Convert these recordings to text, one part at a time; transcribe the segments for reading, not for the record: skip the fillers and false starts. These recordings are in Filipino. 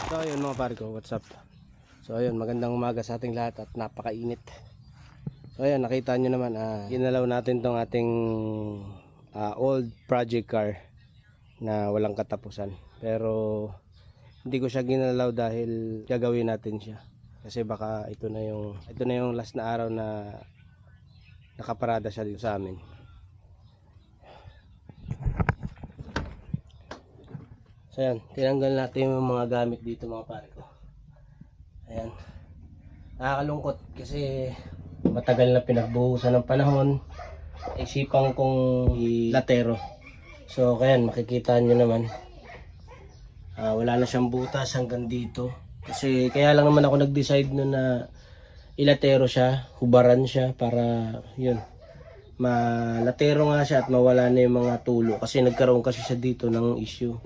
So ayun mga pare ko, what's up? So ayun, magandang umaga sa ating lahat at napakainit. So ayun, nakita nyo naman, ginalaw natin tong ating old project car na walang katapusan. Pero hindi ko siya ginalaw dahil gagawin natin siya. Kasi baka ito na yung last na araw na nakaparada siya dito sa amin. So ayan, tinanggal natin yung mga gamit dito mga pare ko. Ayan. Nakakalungkot kasi matagal na pinagbuhusan ng panahon. Isipan kong ilatero. So kaya makikita nyo naman, wala na siyang butas hanggang dito. Kasi kaya lang naman ako nag-decide no na ilatero siya, hubaran siya para yun, malatero nga siya at mawala na yung mga tulo. Kasi nagkaroon kasi siya dito ng issue.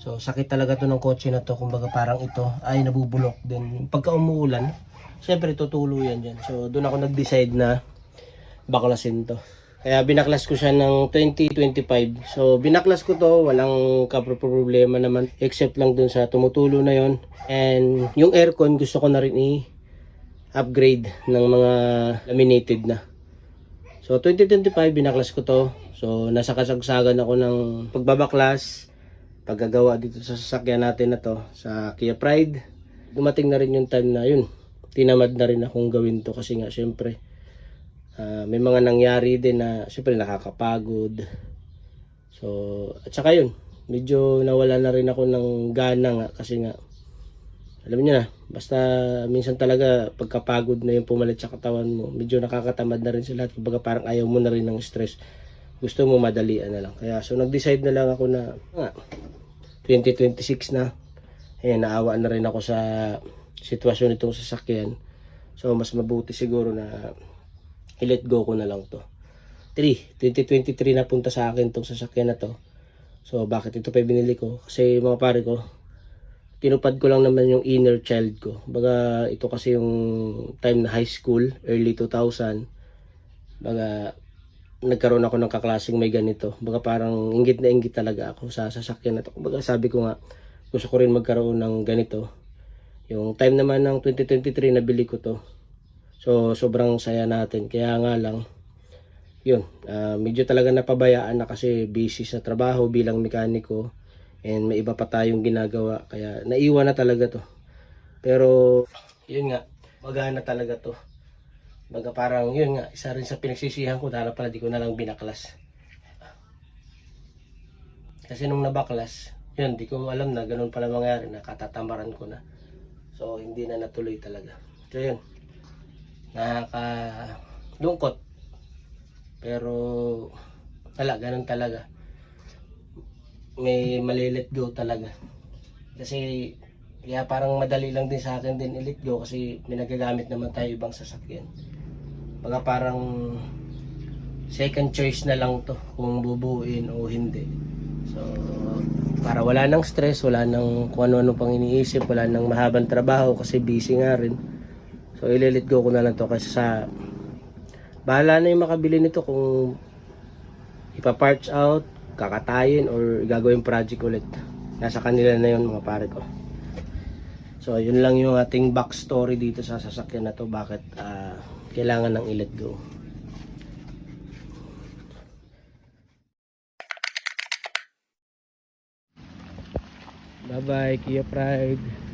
So sakit talaga to ng kotse na to, kumbaga parang ito ay nabubulok din. Pagka umuulan, syempre tutulo yan dyan. So doon ako nag-decide na baklasin to. Kaya binaklas ko siya ng 2025. So binaklas ko to, walang problema naman. Except lang dun sa tumutulo na yon. And yung aircon gusto ko na rin i-upgrade ng mga laminated na. So 2025 binaklas ko to. So nasa kasagsagan ako ng pagbabaklas, paggagawa dito sa sasakyan natin na to, sa Kia Pride. Dumating na rin yung time na yun, tinamad na rin akong gawin to kasi nga syempre may mga nangyari din na syempre nakakapagod. So at saka yun, medyo nawala na rin ako ng gana nga kasi nga alam niyo na, basta minsan talaga pagkapagod na yung pumalit sa katawan mo, medyo nakakatamad na rin sa lahat. Kumbaga parang ayaw mo na rin ng stress, gusto mo madalian na lang. Kaya so nag-decide na lang ako na 2026 na. Ayan, naawa na rin ako sa sitwasyon nitong sasakyan. So mas mabuti siguro na i-let go ko na lang to. 2023 na punta sa akin tong sasakyan na to. So bakit ito pa binili ko? Kasi mga pare ko, tinupad ko lang naman yung inner child ko. Baga ito kasi yung time na high school, early 2000. Baga nagkaroon ako ng kaklaseng may ganito. Baga parang inggit na inggit talaga ako sa sasakyan na to. Baga sabi ko nga, gusto ko rin magkaroon ng ganito. Yung time naman ng 2023 nabili ko to. So sobrang saya natin. Kaya nga lang, yun, medyo talaga napabayaan na kasi busy sa trabaho bilang mekaniko. And may iba pa tayong ginagawa. Kaya naiwan na talaga to. Pero yun nga, magana talaga to. Baga parang yun nga, isa rin sa pinagsisihan ko dahil pala di ko na lang binaklas. Kasi nung nabaklas, yun, di ko alam na ganun pala mangyari, nakatatamaran ko na. So hindi na natuloy talaga. So yun, nakakalungkot. Pero wala, ganun talaga. May mali-let go talaga. Kasi kaya parang madali lang din sa akin din i-let go kasi may nagagamit naman tayo ibang sasakyan. Baga parang second choice na lang to kung bubuuin o hindi. So para wala nang stress, wala nang kung ano-ano pang iniisip, wala nang mahabang trabaho kasi busy nga rin. So i-let go ko na lang to kasi sa bahala na yung makabili nito kung ipa-parts out, kakatayin or gagawin project ulit. Nasa kanila na yun mga pare ko. So yun lang yung ating backstory dito sa sasakyan na to, bakit kailangan ng i-let go. Bye bye Kia Pride.